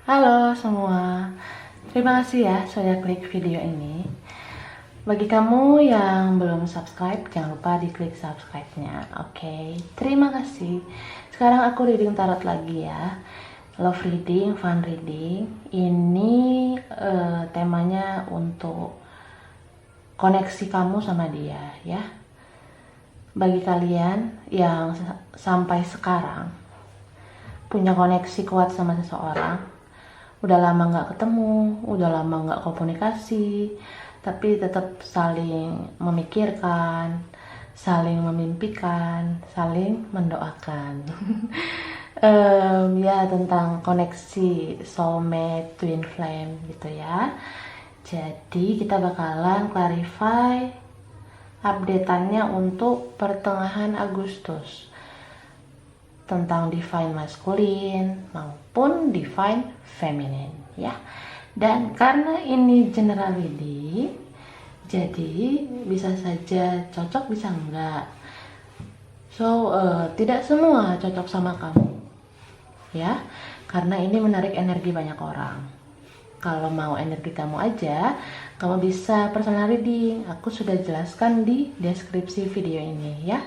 Halo semua, terima kasih ya sudah klik video ini. Bagi kamu yang belum subscribe, jangan lupa diklik subscribe-nya. Oke, terima kasih. Sekarang aku reading tarot lagi ya. Love reading, fun reading. Ini temanya untuk koneksi kamu sama dia ya. Bagi kalian yang sampai sekarang punya koneksi kuat sama seseorang, udah lama nggak ketemu, udah lama nggak komunikasi, tapi tetap saling memikirkan, saling memimpikan, saling mendoakan. Ya, tentang koneksi soulmate, twin flame gitu ya. Jadi kita bakalan clarify update-annya untuk pertengahan Agustus tentang divine masculine maupun divine feminine ya. Dan karena ini general reading, jadi bisa saja cocok, bisa enggak. So tidak semua cocok sama kamu ya, karena ini menarik energi banyak orang. Kalau mau energi kamu aja, kamu bisa personal reading. Aku sudah jelaskan di deskripsi video ini ya.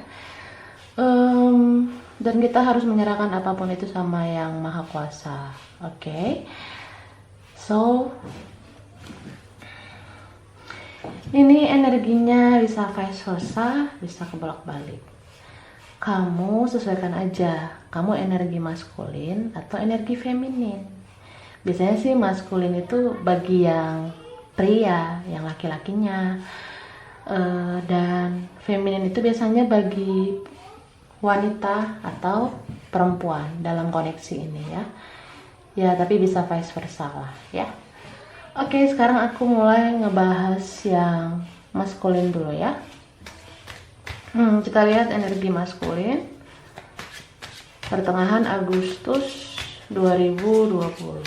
Dan kita harus menyerahkan apapun itu sama yang maha kuasa. Oke. So ini energinya bisa vice versa, bisa kebolak-balik. Kamu sesuaikan aja, kamu energi maskulin atau energi feminin. Biasanya sih maskulin itu bagi yang pria, yang laki-lakinya, dan feminin itu biasanya bagi wanita atau perempuan dalam koneksi ini ya. Ya, tapi bisa vice versa lah ya. Oke, sekarang aku mulai ngebahas yang maskulin dulu ya. Kita lihat energi maskulin pertengahan Agustus 2020.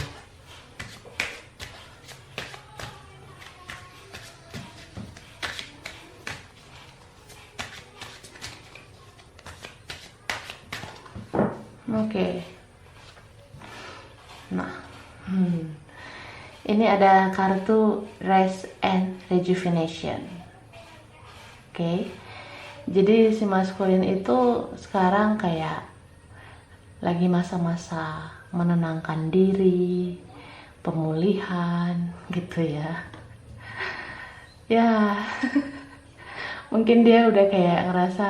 Oke. Nah, ini ada kartu Rest and Rejuvenation. Oke. Jadi si maskulin itu sekarang kayak lagi masa-masa menenangkan diri, pemulihan gitu ya. Ya, mungkin dia udah kayak ngerasa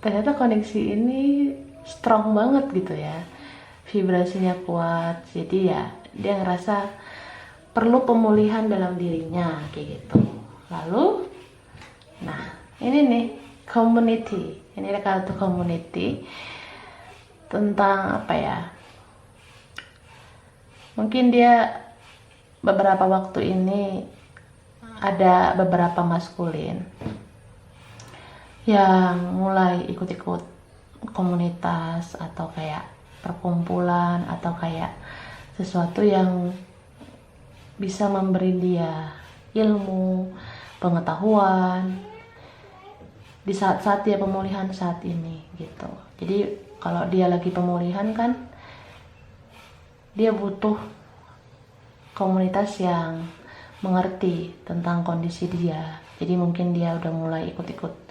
ternyata koneksi ini strong banget gitu ya, vibrasinya kuat, jadi ya dia ngerasa perlu pemulihan dalam dirinya kayak gitu. Lalu nah ini nih community, ini ada kartu community tentang apa ya, mungkin dia beberapa waktu ini ada beberapa maskulin yang mulai ikut-ikut komunitas atau kayak perkumpulan atau kayak sesuatu yang bisa memberi dia ilmu, pengetahuan di saat-saat dia pemulihan saat ini gitu. Jadi kalau dia lagi pemulihan kan dia butuh komunitas yang mengerti tentang kondisi dia. Jadi mungkin dia udah mulai ikut-ikut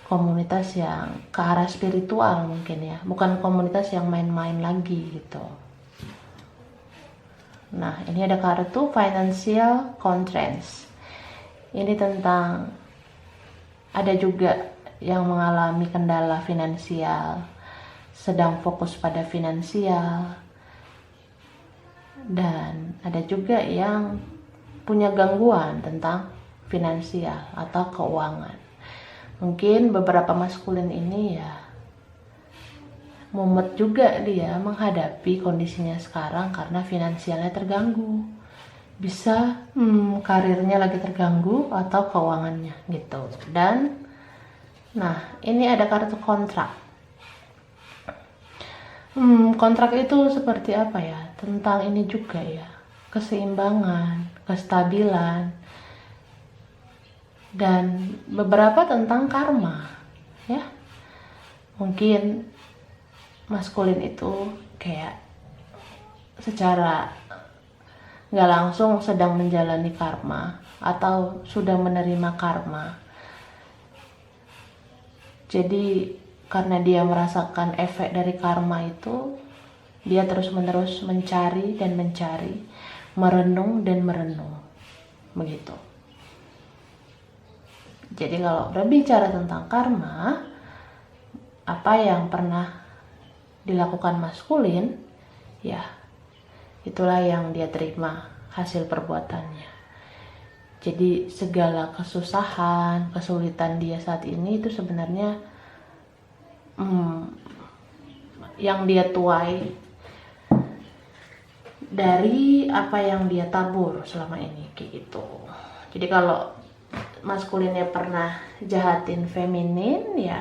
komunitas yang ke arah spiritual mungkin ya, bukan komunitas yang main-main lagi gitu. Nah, ini ada kartu financial constraints. Ini tentang ada juga yang mengalami kendala finansial, sedang fokus pada finansial, dan ada juga yang punya gangguan tentang finansial atau keuangan. Mungkin beberapa maskulin ini ya mumet juga dia menghadapi kondisinya sekarang karena finansialnya terganggu. Bisa karirnya lagi terganggu atau keuangannya gitu. Dan nah ini ada kartu kontrak. Kontrak itu seperti apa ya? Tentang ini juga ya, keseimbangan, kestabilan, dan beberapa tentang karma ya. Mungkin maskulin itu kayak secara nggak langsung sedang menjalani karma atau sudah menerima karma. Jadi karena dia merasakan efek dari karma itu, dia terus-menerus mencari dan mencari, merenung dan merenung, begitu. Jadi kalau berbicara tentang karma, apa yang pernah dilakukan maskulin, ya itulah yang dia terima hasil perbuatannya. Jadi segala kesusahan, kesulitan dia saat ini itu sebenarnya yang dia tuai dari apa yang dia tabur selama ini, kayak gitu. Jadi kalau maskulinnya pernah jahatin feminin, ya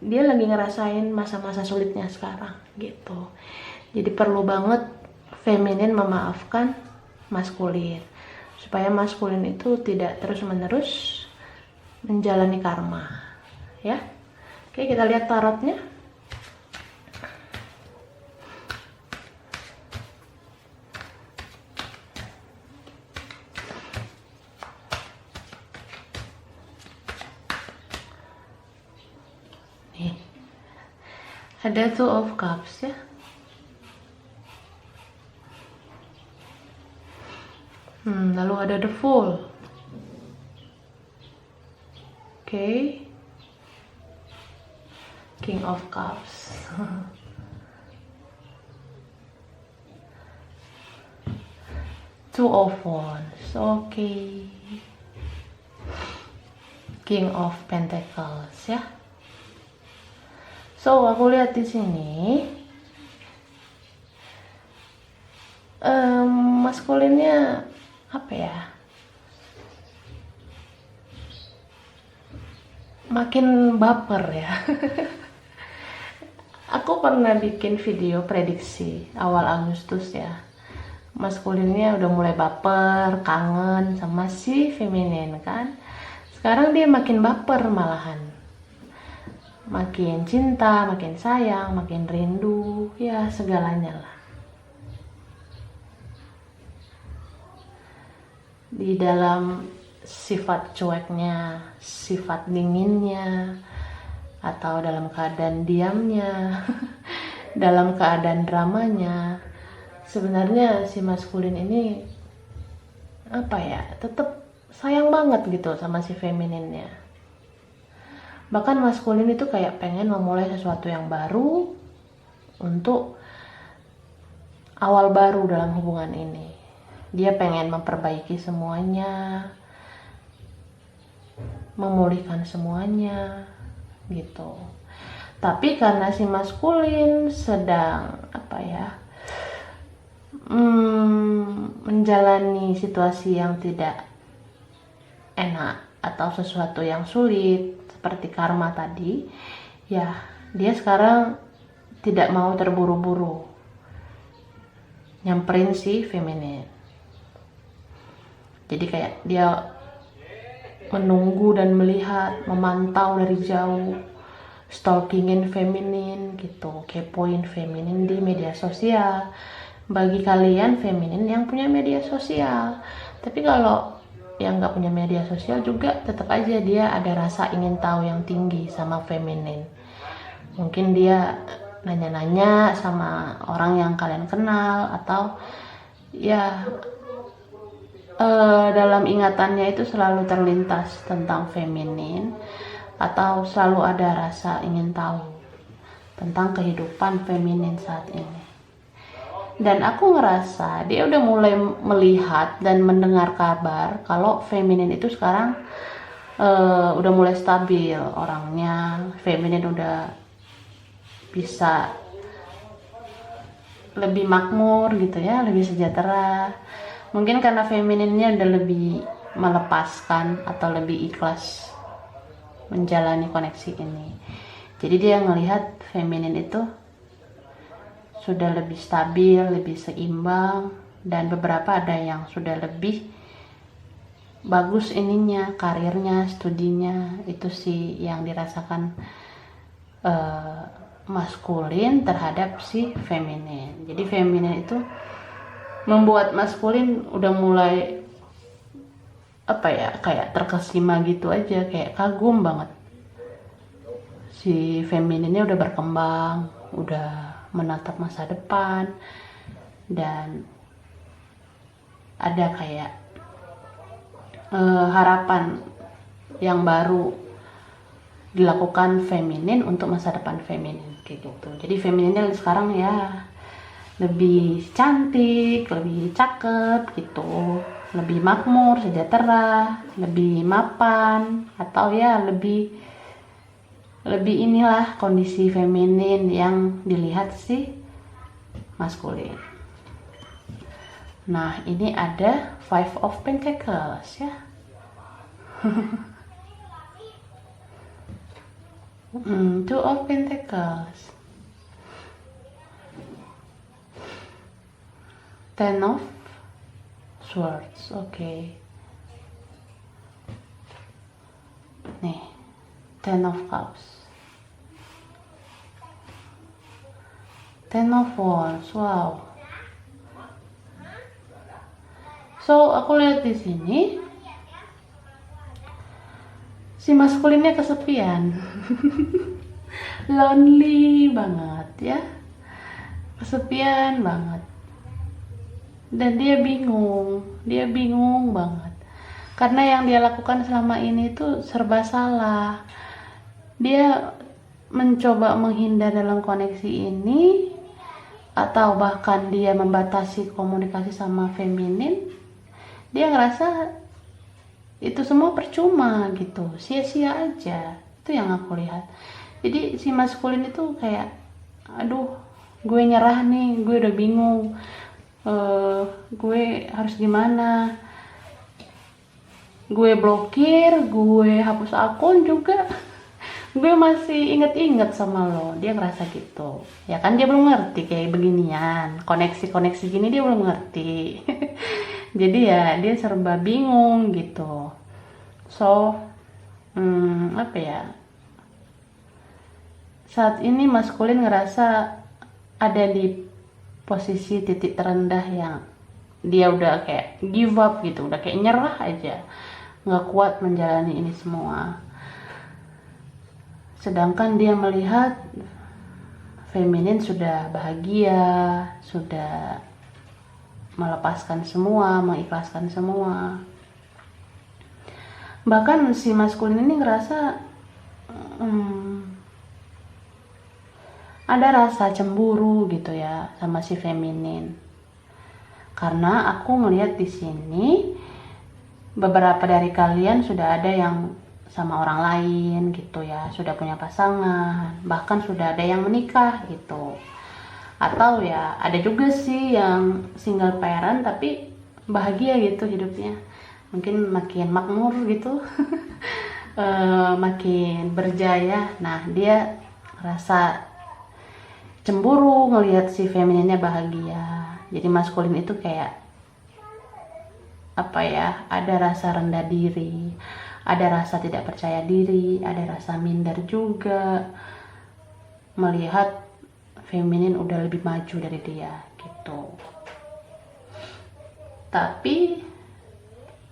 dia lagi ngerasain masa-masa sulitnya sekarang, gitu. Jadi perlu banget feminin memaafkan maskulin, supaya maskulin itu tidak terus-menerus menjalani karma, ya. Oke, kita lihat tarotnya. Nih, ada Two of Cups ya. Lalu ada The Fool. Oke. King of Cups. Two of Wands. Oke. King of Pentacles ya. So, aku lihat di sini maskulinnya apa ya? Makin baper ya. Aku pernah bikin video prediksi awal Agustus ya. Maskulinnya udah mulai baper, kangen sama si feminin kan. Sekarang dia makin baper malahan. Makin cinta, makin sayang, makin rindu, ya segalanya lah. Di dalam sifat cueknya, sifat dinginnya, atau dalam keadaan diamnya, dalam keadaan dramanya, sebenarnya si maskulin ini apa ya, tetap sayang banget gitu sama si femininnya. Bahkan maskulin itu kayak pengen memulai sesuatu yang baru untuk awal baru dalam hubungan ini. Dia pengen memperbaiki semuanya, memulihkan semuanya gitu. Tapi karena si maskulin sedang apa ya, menjalani situasi yang tidak enak atau sesuatu yang sulit seperti karma tadi, ya dia sekarang tidak mau terburu-buru nyamperin si feminin. Jadi kayak dia menunggu dan melihat, memantau dari jauh, stalkingin feminin gitu, kepoin feminin di media sosial. Bagi kalian feminin yang punya media sosial, tapi kalau yang nggak punya media sosial juga tetap aja dia ada rasa ingin tahu yang tinggi sama feminin. Mungkin dia nanya-nanya sama orang yang kalian kenal, atau ya dalam ingatannya itu selalu terlintas tentang feminin, atau selalu ada rasa ingin tahu tentang kehidupan feminin saat ini. Dan aku ngerasa dia udah mulai melihat dan mendengar kabar kalau feminin itu sekarang udah mulai stabil orangnya. Feminin udah bisa lebih makmur gitu ya, lebih sejahtera. Mungkin karena femininnya udah lebih melepaskan atau lebih ikhlas menjalani koneksi ini. Jadi dia ngelihat feminin itu sudah lebih stabil, lebih seimbang, dan beberapa ada yang sudah lebih bagus ininya, karirnya, studinya. Itu sih yang dirasakan maskulin terhadap si feminin. Jadi feminin itu membuat maskulin udah mulai apa ya, kayak terkesima gitu aja, kayak kagum banget. Si femininnya udah berkembang, udah menatap masa depan, dan ada kayak harapan yang baru dilakukan feminin untuk masa depan feminin kayak gitu. Jadi femininnya sekarang ya lebih cantik, lebih cakep gitu, lebih makmur, sejahtera, lebih mapan, atau ya lebih inilah kondisi feminin yang dilihat si maskulin. Nah, ini ada Five of Pentacles ya. Two of Pentacles, Ten of Swords, oke. Nih, Ten of Cups, Ten of Wands, wow. So, aku lihat di sini si maskulinnya kesepian. Lonely banget ya. Kesepian banget. Dan dia bingung banget. Karena yang dia lakukan selama ini tuh serba salah. Dia mencoba menghindar dalam koneksi ini, atau bahkan dia membatasi komunikasi sama feminin. Dia ngerasa itu semua percuma gitu, sia-sia aja. Itu yang aku lihat. Jadi si maskulin itu kayak, aduh, gue nyerah nih, gue udah bingung, gue harus gimana, gue blokir, gue hapus akun juga, gue masih inget-inget sama lo. Dia ngerasa gitu ya kan, dia belum ngerti kayak beginian, koneksi gini dia belum ngerti. Jadi ya dia serba bingung gitu. So apa ya, saat ini maskulin ngerasa ada di posisi titik terendah yang dia udah kayak give up gitu, udah kayak nyerah aja, nggak kuat menjalani ini semua. Sedangkan dia melihat feminin sudah bahagia, sudah melepaskan semua, mengikhlaskan semua. Bahkan si maskulin ini ngerasa ada rasa cemburu gitu ya sama si feminin. Karena aku melihat di sini beberapa dari kalian sudah ada yang sama orang lain gitu ya, sudah punya pasangan, bahkan sudah ada yang menikah gitu. Atau ya ada juga sih yang single parent tapi bahagia gitu hidupnya, mungkin makin makmur gitu. Makin berjaya. Nah, dia rasa cemburu ngelihat si femininnya bahagia. Jadi maskulin itu kayak apa ya, ada rasa rendah diri, ada rasa tidak percaya diri, ada rasa minder juga melihat feminin udah lebih maju dari dia gitu. Tapi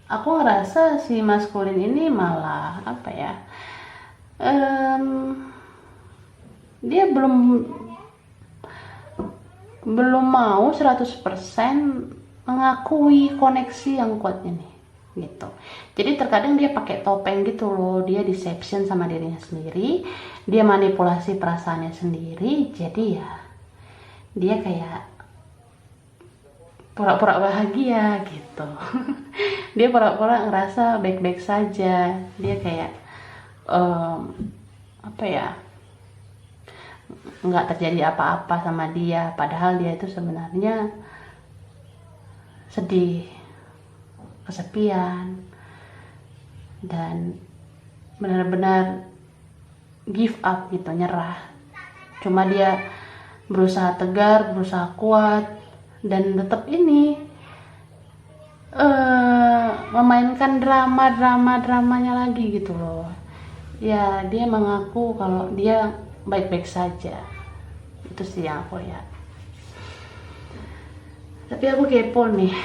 aku ngerasa si maskulin ini malah apa ya, dia belum mau 100% mengakui koneksi yang kuat ini gitu. Jadi terkadang dia pakai topeng gitu loh, dia deception sama dirinya sendiri, dia manipulasi perasaannya sendiri. Jadi ya dia kayak pura-pura bahagia gitu. Dia pura-pura ngerasa baik-baik saja, dia kayak apa ya, nggak terjadi apa-apa sama dia, padahal dia itu sebenarnya sedih, kesepian, dan benar-benar give up gitu, nyerah. Cuma dia berusaha tegar, berusaha kuat, dan tetap ini memainkan dramanya lagi gitu loh. Ya dia mengaku kalau dia baik-baik saja. Itu sih yang aku lihat. Tapi aku kepo nih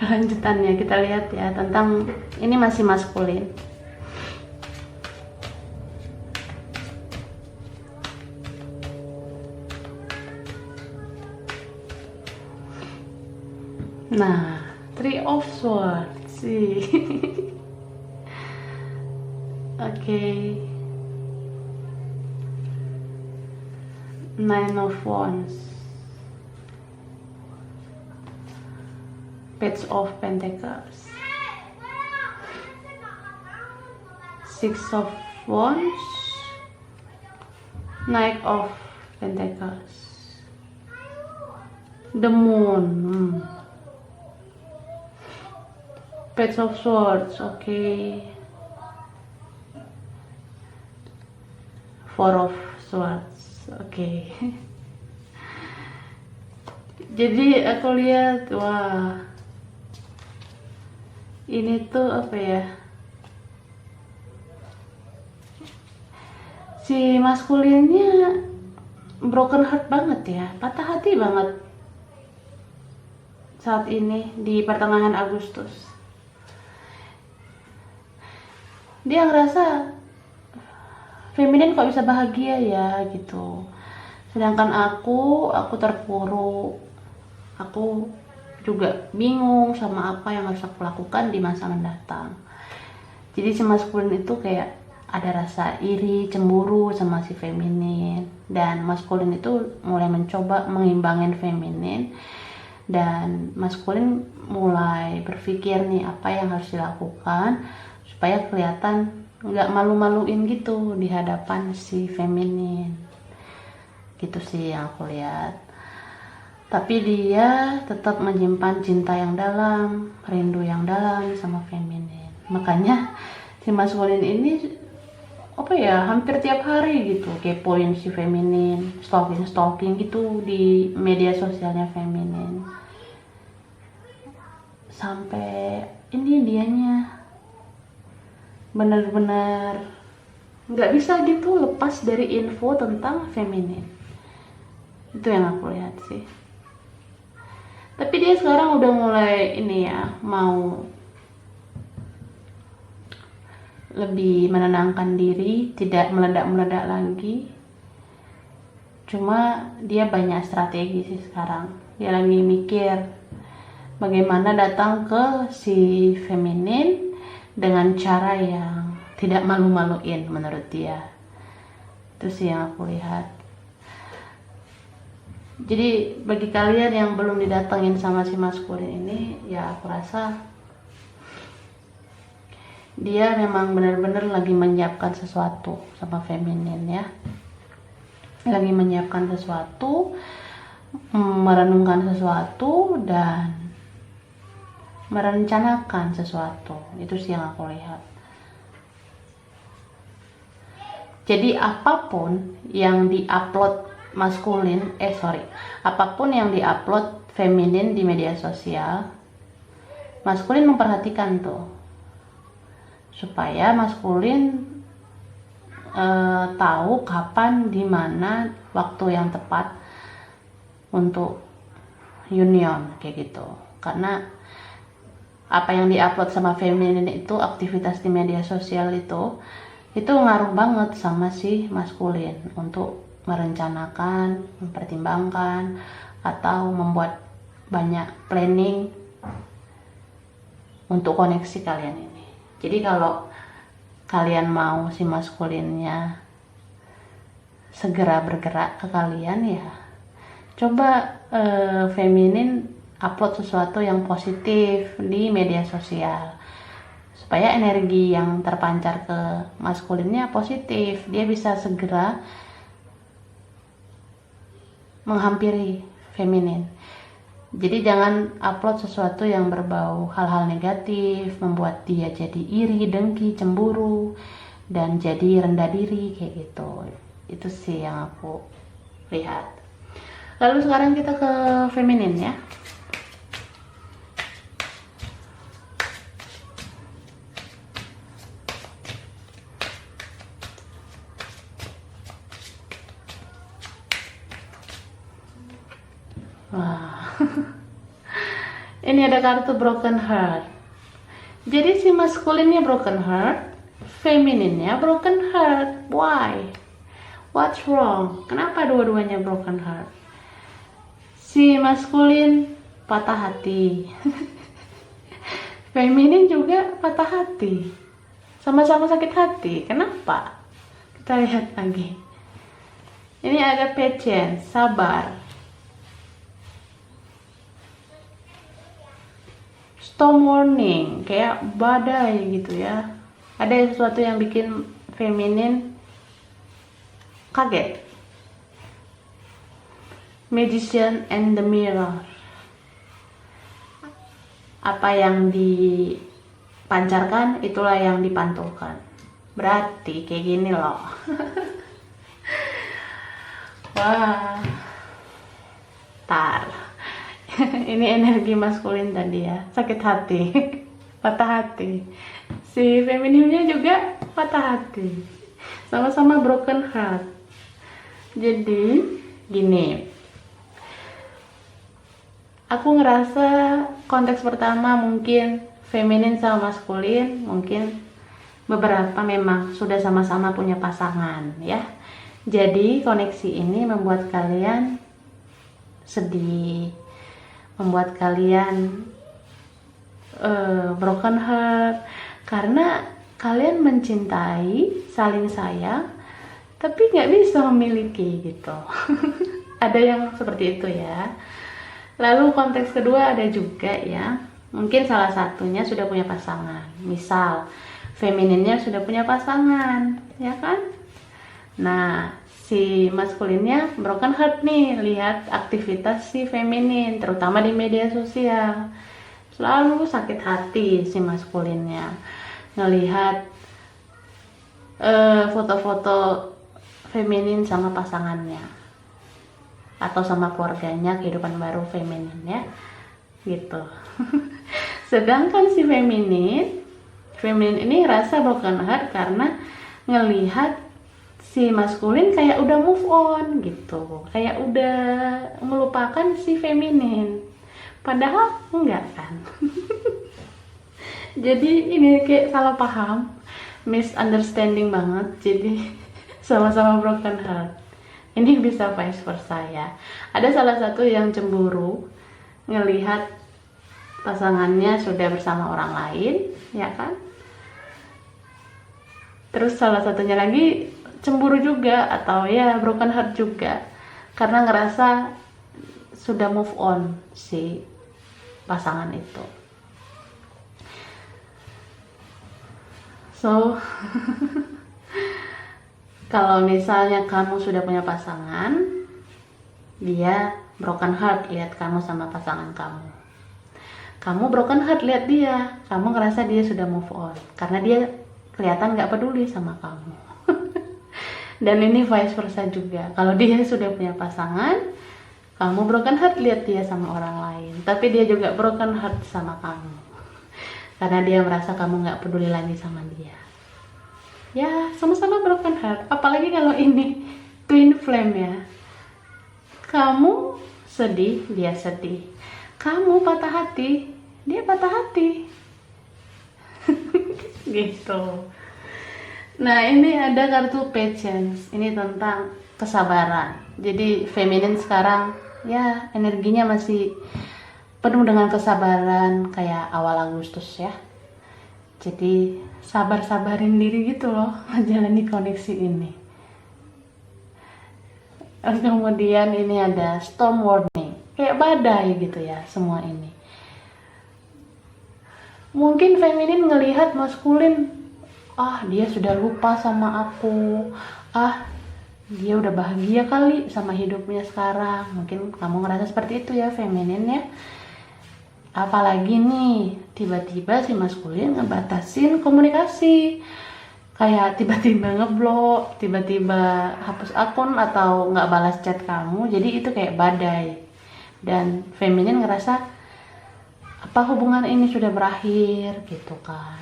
kelanjutannya, kita lihat ya. Tentang ini masih maskulin. Nah, Three of Swords sih. Oke. Nine of Wands, Page of Pentacles, Six of Wands, Knight of Pentacles, the Moon, Page of Swords, okay, Four of Swords, okay. Jadi aku lihat, wah, ini tuh apa ya, si maskulinnya broken heart banget ya, patah hati banget saat ini di pertengahan Agustus. Dia ngerasa feminin kok bisa bahagia ya gitu, sedangkan aku terpuruk, aku juga bingung sama apa yang harus aku lakukan di masa mendatang. Jadi si maskulin itu kayak ada rasa iri, cemburu sama si feminin, dan maskulin itu mulai mencoba mengimbangin feminin, dan maskulin mulai berpikir nih apa yang harus dilakukan supaya kelihatan nggak malu-maluin gitu di hadapan si feminin. Gitu sih yang aku lihat. Tapi dia tetap menyimpan cinta yang dalam, rindu yang dalam sama feminin. Makanya si maskulin ini apa ya, hampir tiap hari gitu kepoin si feminin, stalking gitu di media sosialnya feminin. Sampai ini dianya benar-benar nggak bisa gitu lepas dari info tentang feminin. Itu yang aku lihat sih. Tapi dia sekarang udah mulai ini ya, mau lebih menenangkan diri, tidak meledak-meledak lagi. Cuma dia banyak strategi sih sekarang. Dia lagi mikir bagaimana datang ke si feminin dengan cara yang tidak malu-maluin menurut dia. Itu sih yang aku lihat. Jadi bagi kalian yang belum didatengin sama si maskulin ini, ya aku rasa dia memang benar-benar lagi menyiapkan sesuatu sama feminin ya. Lagi menyiapkan sesuatu, merenungkan sesuatu, dan merencanakan sesuatu. Itu sih yang aku lihat. Jadi apapun yang diupload maskulin, apapun yang diupload feminin di media sosial, maskulin memperhatikan tuh, supaya maskulin tahu kapan, di mana waktu yang tepat untuk union kayak gitu. Karena apa yang diupload sama feminin itu, aktivitas di media sosial itu ngaruh banget sama si maskulin untuk merencanakan, mempertimbangkan, atau membuat banyak planning untuk koneksi kalian ini. Jadi kalau kalian mau si maskulinnya segera bergerak ke kalian, ya coba feminin upload sesuatu yang positif di media sosial, supaya energi yang terpancar ke maskulinnya positif, dia bisa segera menghampiri feminin. Jadi jangan upload sesuatu yang berbau hal-hal negatif, membuat dia jadi iri, dengki, cemburu, dan jadi rendah diri kayak gitu. Itu sih yang aku lihat. Lalu sekarang kita ke feminin ya. Wah, Ini ada kartu broken heart. Jadi si maskulinnya broken heart, femininnya broken heart. Why? What's wrong? Kenapa dua-duanya broken heart? Si maskulin patah hati. Feminin juga patah hati. Sama-sama sakit hati. Kenapa? Kita lihat lagi. Ini ada patience, sabar. Storm warning, kayak badai gitu ya. Ada sesuatu yang bikin feminin kaget. Magician and the mirror. Apa yang dipancarkan, itulah yang dipantulkan. Berarti kayak gini loh. Wah. Tar. Ini energi maskulin tadi ya, sakit hati, patah hati. Si femininnya juga patah hati, sama-sama broken heart. Jadi gini, aku ngerasa konteks pertama mungkin feminin sama maskulin, mungkin beberapa memang sudah sama-sama punya pasangan ya. Jadi koneksi ini membuat kalian sedih, membuat kalian broken heart karena kalian mencintai, saling sayang, tapi nggak bisa memiliki gitu. Ada yang seperti itu ya. Lalu konteks kedua ada juga ya, mungkin salah satunya sudah punya pasangan. Misal femininnya sudah punya pasangan, ya kan? Nah, si maskulinnya broken heart nih, lihat aktivitas si feminin, terutama di media sosial. Selalu sakit hati si maskulinnya ngelihat foto-foto feminin sama pasangannya atau sama keluarganya, kehidupan baru feminin ya, gitu. Sedangkan si feminin ini rasa broken heart karena ngelihat si maskulin kayak udah move on gitu, kayak udah melupakan si feminin, padahal enggak kan. Jadi ini kayak salah paham, misunderstanding banget. Jadi sama-sama broken heart. Ini bisa vice versa ya. Ada salah satu yang cemburu ngelihat pasangannya sudah bersama orang lain, ya kan? Terus salah satunya lagi cemburu juga atau ya broken heart juga karena ngerasa sudah move on si pasangan itu. So kalau misalnya kamu sudah punya pasangan, dia broken heart lihat kamu sama pasangan kamu. Kamu broken heart lihat dia, kamu ngerasa dia sudah move on karena dia kelihatan nggak peduli sama kamu. Dan ini vice versa juga. Kalau dia sudah punya pasangan, kamu broken heart lihat dia sama orang lain, tapi dia juga broken heart sama kamu karena dia merasa kamu nggak peduli lagi sama dia. Ya, sama-sama broken heart. Apalagi kalau ini twin flame ya. Kamu sedih, dia sedih. Kamu patah hati, dia patah hati. Gitu. Nah, ini ada kartu patience. Ini tentang kesabaran. Jadi feminin sekarang ya energinya masih penuh dengan kesabaran kayak awal Agustus ya. Jadi sabar-sabarin diri gitu loh menjalani koneksi ini. Kemudian ini ada storm warning, kayak badai gitu ya semua ini. Mungkin feminin ngelihat maskulin, dia sudah lupa sama aku, dia udah bahagia kali sama hidupnya sekarang. Mungkin kamu ngerasa seperti itu ya feminin ya. Apalagi nih tiba-tiba si maskulin ngebatasin komunikasi, kayak tiba-tiba ngeblok, tiba-tiba hapus akun atau nggak balas chat kamu. Jadi itu kayak badai. Dan feminin ngerasa apa hubungan ini sudah berakhir gitu kan.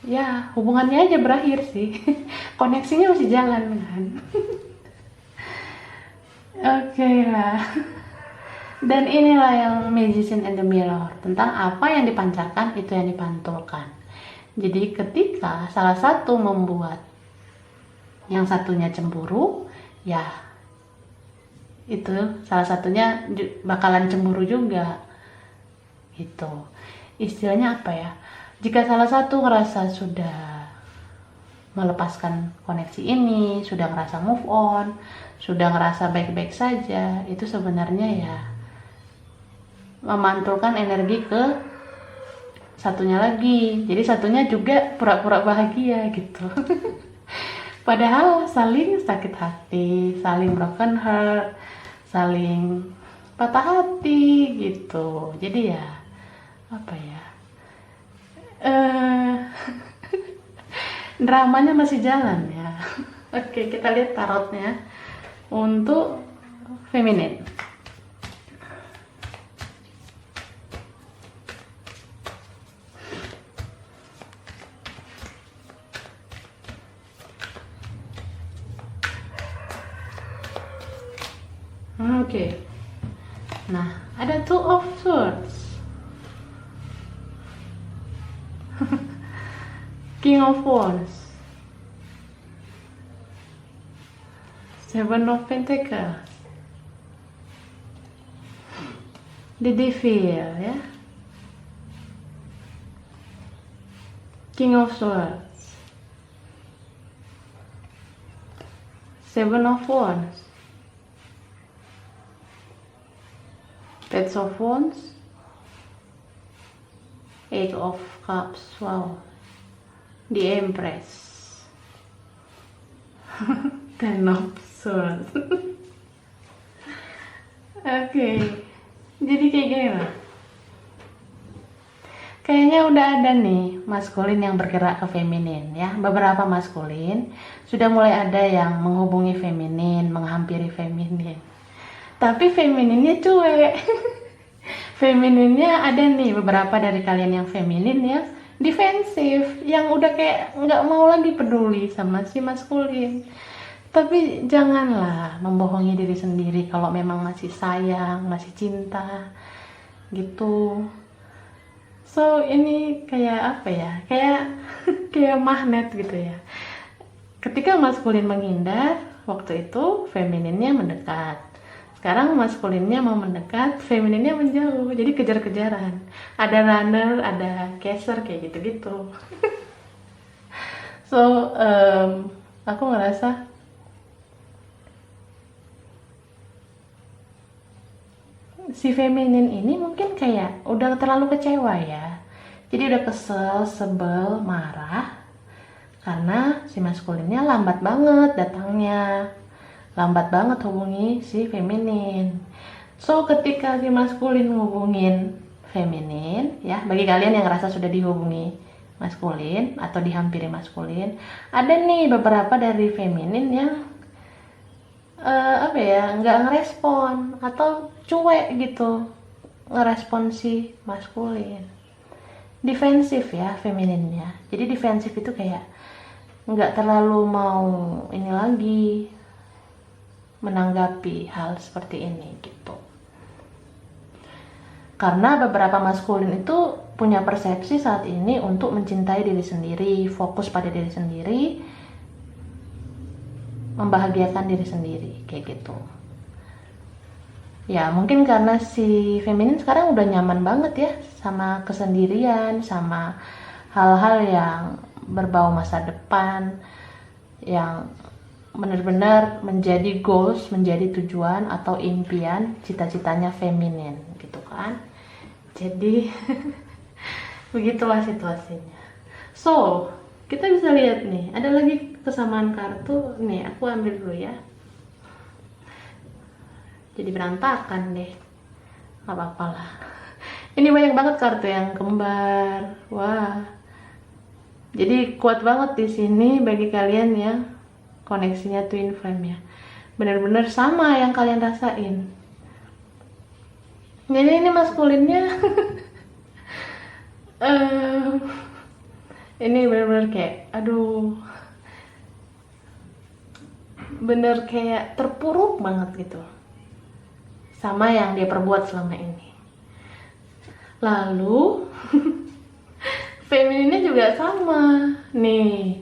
Ya hubungannya aja berakhir sih. Koneksinya masih jalan kan. Oke lah. Dan inilah yang Magician and the Mirror, tentang apa yang dipancarkan itu yang dipantulkan. Jadi ketika salah satu membuat yang satunya cemburu, ya itu salah satunya bakalan cemburu juga. Gitu. Istilahnya apa ya? Jika salah satu ngerasa sudah melepaskan koneksi ini, sudah ngerasa move on, sudah ngerasa baik-baik saja, itu sebenarnya ya memantulkan energi ke satunya lagi. Jadi satunya juga pura-pura bahagia gitu. Padahal saling sakit hati, saling broken heart, saling patah hati gitu. Jadi ya apa ya? Dramanya masih jalan ya. Oke, kita lihat tarotnya untuk feminin. Oke. Nah, ada Two of Swords. King of Wands. Seven of Pentacles. The Devil ya. King of Swords. Seven of Wands. Page of Wands. Eight of Cups. Wow. The Empress. Ten of Swords. Oke. Jadi kayak gini lah. Kayaknya udah ada nih maskulin yang bergerak ke feminin ya. Beberapa maskulin sudah mulai ada yang menghubungi feminin, menghampiri feminin. Tapi femininnya cuek. Femininnya ada nih beberapa dari kalian yang feminin ya, defensif, yang udah kayak nggak mau lagi peduli sama si maskulin. Tapi janganlah membohongi diri sendiri kalau memang masih sayang, masih cinta gitu. So ini kayak apa ya, kayak kayak magnet gitu ya. Ketika maskulin menghindar, waktu itu femininnya mendekat. Sekarang maskulinnya mau mendekat, femininnya menjauh. Jadi kejar-kejaran. Ada runner, ada chaser kayak gitu-gitu. So aku ngerasa si feminin ini mungkin kayak udah terlalu kecewa ya. Jadi udah kesel, sebel, marah karena si maskulinnya lambat banget datangnya, lambat banget hubungi si feminin. So ketika si maskulin hubungin feminin ya, bagi kalian yang ngerasa sudah dihubungi maskulin atau dihampiri maskulin, ada nih beberapa dari feminin yang apa ya, nggak ngerespon atau cuek gitu ngerespon si maskulin. Defensif ya femininnya. Jadi defensif itu kayak nggak terlalu mau ini lagi menanggapi hal seperti ini gitu. Karena beberapa maskulin itu punya persepsi saat ini untuk mencintai diri sendiri, fokus pada diri sendiri, membahagiakan diri sendiri kayak gitu. Ya mungkin karena si feminin sekarang udah nyaman banget ya sama kesendirian, sama hal-hal yang berbau masa depan, yang benar-benar menjadi goals, menjadi tujuan atau impian, cita-citanya feminin gitu kan. Jadi begitulah situasinya. So kita bisa lihat nih, ada lagi kesamaan kartu nih, aku ambil dulu ya. Jadi berantakan deh, nggak apa-apa lah. Ini banyak banget kartu yang kembar, wah. Jadi kuat banget di sini bagi kalian yang koneksinya twin flame ya, benar-benar sama yang kalian rasain. Jadi ini maskulinnya ini benar-benar kayak aduh, bener kayak terpuruk banget gitu sama yang dia perbuat selama ini. Lalu femininnya juga sama nih,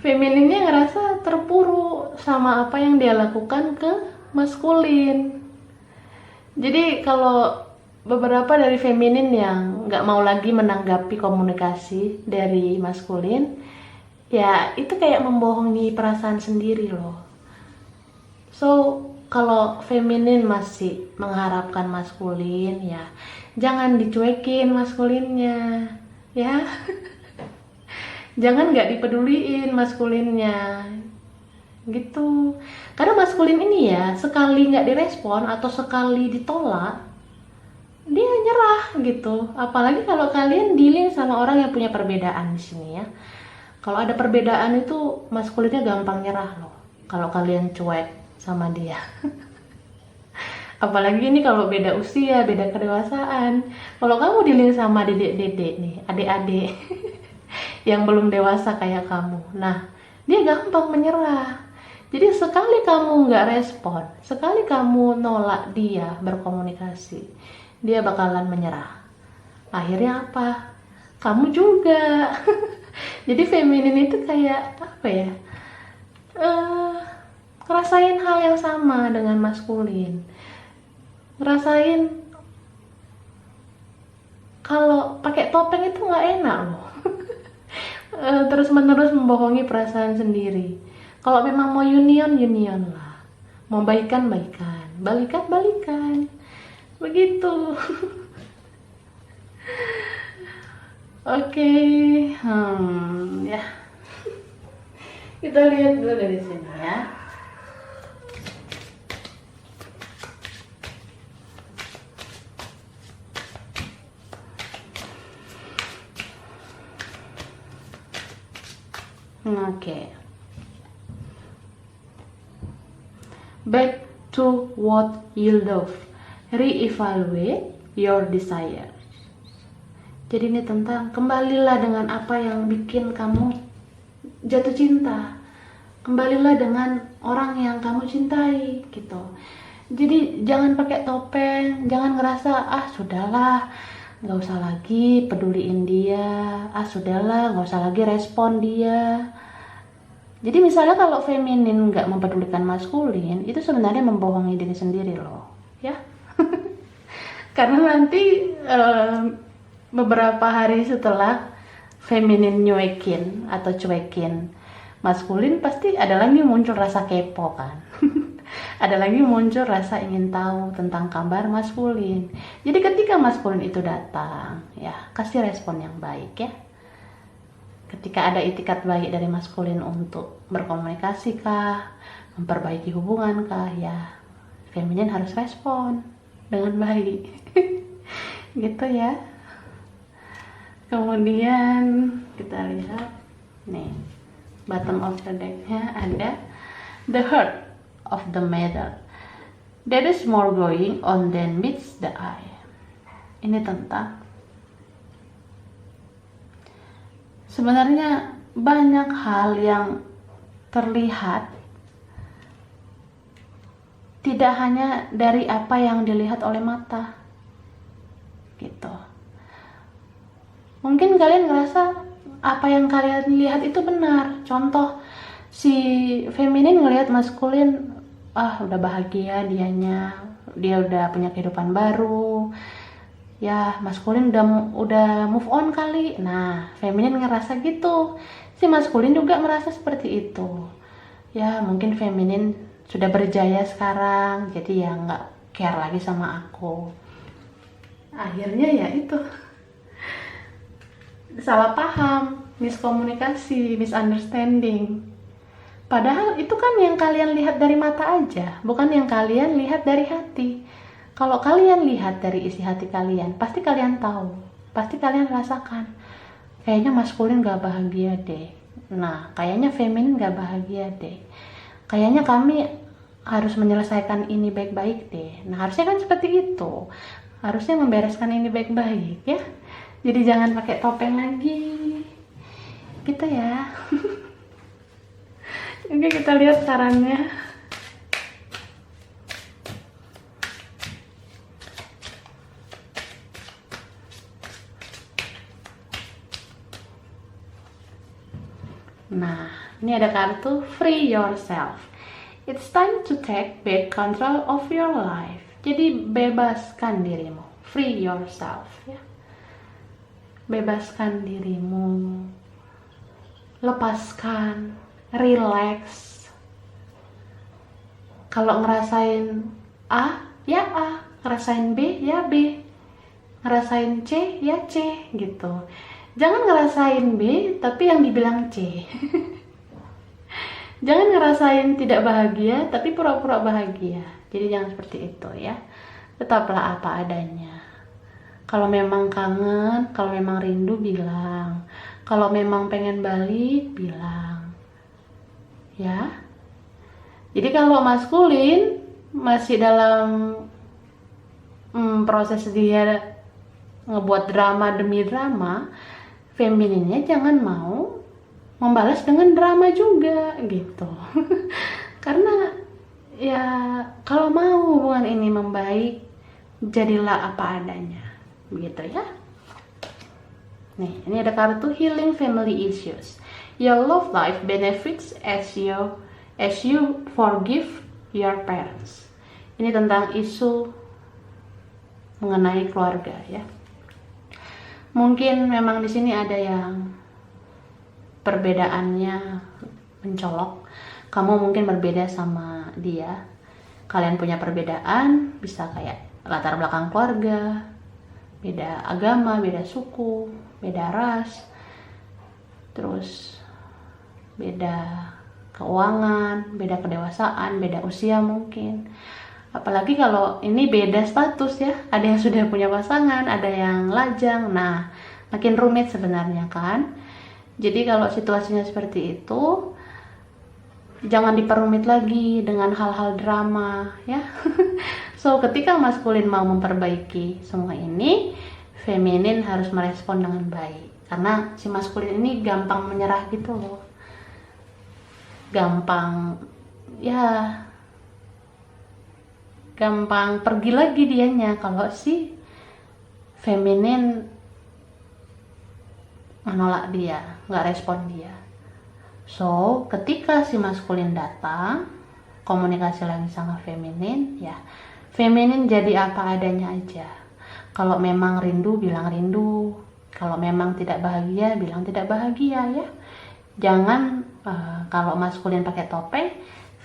femininnya ngerasa terpuruk sama apa yang dia lakukan ke maskulin. Jadi kalau beberapa dari feminin yang nggak mau lagi menanggapi komunikasi dari maskulin, ya itu kayak membohongi perasaan sendiri loh. So kalau feminin masih mengharapkan maskulin, ya jangan dicuekin maskulinnya, ya. Jangan nggak dipeduliin maskulinnya, gitu. Karena maskulin ini ya, sekali nggak direspon atau sekali ditolak, dia nyerah gitu. Apalagi kalau kalian dealing sama orang yang punya perbedaan di sini ya. Kalau ada perbedaan itu maskulinnya gampang nyerah loh. Kalau kalian cuek sama dia. Apalagi ini kalau beda usia, beda kedewasaan. Kalau kamu dealing sama dedek-dedek nih, adik-adik yang belum dewasa kayak kamu, nah dia gampang menyerah. Jadi sekali kamu nggak respon, sekali kamu nolak dia berkomunikasi, dia bakalan menyerah. Akhirnya apa? Kamu juga. Jadi feminin itu kayak apa ya? Ngerasain hal yang sama dengan maskulin. Ngerasain kalau pakai topeng itu nggak enak loh. Terus menerus membohongi perasaan sendiri. Kalau memang mau union, union lah. Mau baikan, baikan. Balikan, balikan. Begitu. Oke. Ya. Kita lihat dulu dari sini ya. Oke. Back to what you love. Re-evaluate your desire. Jadi ini tentang kembalilah dengan apa yang bikin kamu jatuh cinta. Kembalilah dengan orang yang kamu cintai gitu. Jadi jangan pakai topeng, jangan ngerasa sudahlah, nggak usah lagi peduliin dia, sudahlah nggak usah lagi respon dia. Jadi misalnya kalau feminin nggak mempedulikan maskulin, itu sebenarnya membohongi diri sendiri loh, ya. Karena nanti beberapa hari setelah feminin nyuekin atau cuekin maskulin, pasti ada lagi muncul rasa kepo kan. Ada lagi muncul rasa ingin tahu tentang kabar maskulin. Jadi ketika maskulin itu datang, ya kasih respon yang baik ya. Ketika ada itikat baik dari maskulin untuk berkomunikasi kah, memperbaiki hubungan kah, ya feminin harus respon dengan baik. Gitu ya. Kemudian kita lihat nih, bottom of the deck-nya ada the heart of the matter. There is more going on than meets the eye. Ini tentang sebenarnya banyak hal yang terlihat tidak hanya dari apa yang dilihat oleh mata gitu. Mungkin kalian ngerasa apa yang kalian lihat itu benar. Contoh, si feminin ngelihat maskulin, udah bahagia dianya, dia udah punya kehidupan baru, ya maskulin udah move on kali. Nah feminin ngerasa gitu, si maskulin juga merasa seperti itu. Ya mungkin feminin sudah berjaya sekarang, jadi ya nggak care lagi sama aku. Akhirnya ya itu salah paham, miskomunikasi, misunderstanding. Padahal itu kan yang kalian lihat dari mata aja, bukan yang kalian lihat dari hati. Kalau kalian lihat dari isi hati kalian, pasti kalian tahu, pasti kalian rasakan, kayaknya maskulin gak bahagia deh. Nah, kayaknya feminin gak bahagia deh. Kayaknya kami harus menyelesaikan ini baik-baik deh. Nah, harusnya kan seperti itu. Harusnya membereskan ini baik-baik ya. Jadi jangan pakai topeng lagi. Gitu ya. Oke, kita lihat sarannya. Nah, ini ada kartu free yourself. It's time to take back control of your life. Jadi bebaskan dirimu, free yourself ya. Bebaskan dirimu, lepaskan, relax. Kalau ngerasain A, ya A, ngerasain B, ya B, ngerasain C, ya C gitu. Jangan ngerasain B, tapi yang dibilang C. Jangan ngerasain tidak bahagia, tapi pura-pura bahagia. Jadi jangan seperti itu ya. Tetaplah apa adanya. Kalau memang kangen, kalau memang rindu, bilang. Kalau memang pengen balik, bilang. Ya. Jadi kalau maskulin masih dalam proses dia ngebuat drama demi drama, femininnya jangan mau membalas dengan drama juga gitu. Karena ya kalau mau hubungan ini membaik, jadilah apa adanya begitu ya. Nih, ini ada kartu healing family issues. Your love life benefits as you forgive your parents. Ini tentang isu mengenai keluarga ya. Mungkin memang di sini ada yang perbedaannya mencolok. Kamu mungkin berbeda sama dia. Kalian punya perbedaan, bisa kayak latar belakang keluarga, beda agama, beda suku, beda ras, terus beda keuangan, beda kedewasaan, beda usia mungkin. Apalagi kalau ini beda status ya, ada yang sudah punya pasangan, ada yang lajang. Nah, makin rumit sebenarnya kan. Jadi kalau situasinya seperti itu, jangan diperumit lagi dengan hal-hal drama ya. So ketika maskulin mau memperbaiki semua ini, feminin harus merespon dengan baik. Karena si maskulin ini gampang menyerah gitu loh. Gampang pergi lagi dianya kalau si feminin menolak dia, nggak respon dia. So ketika si maskulin datang, komunikasi lagi sama feminin ya, feminin jadi apa adanya aja. Kalau memang rindu, bilang rindu. Kalau memang tidak bahagia, bilang tidak bahagia ya. Jangan kalau maskulin pakai topeng,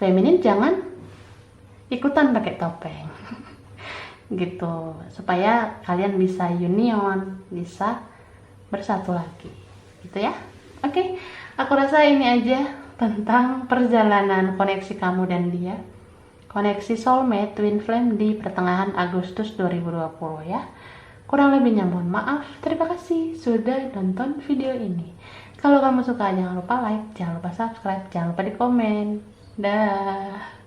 feminin jangan ikutan pakai topeng. Gitu, supaya kalian bisa union, bisa bersatu lagi. Gitu ya. Oke, aku rasa ini aja tentang perjalanan koneksi kamu dan dia. Koneksi soulmate twin flame di pertengahan Agustus 2020 ya. Kurang lebihnya mohon maaf. Terima kasih sudah nonton video ini. Kalau kamu suka jangan lupa like, jangan lupa subscribe, jangan lupa di komen. Dah.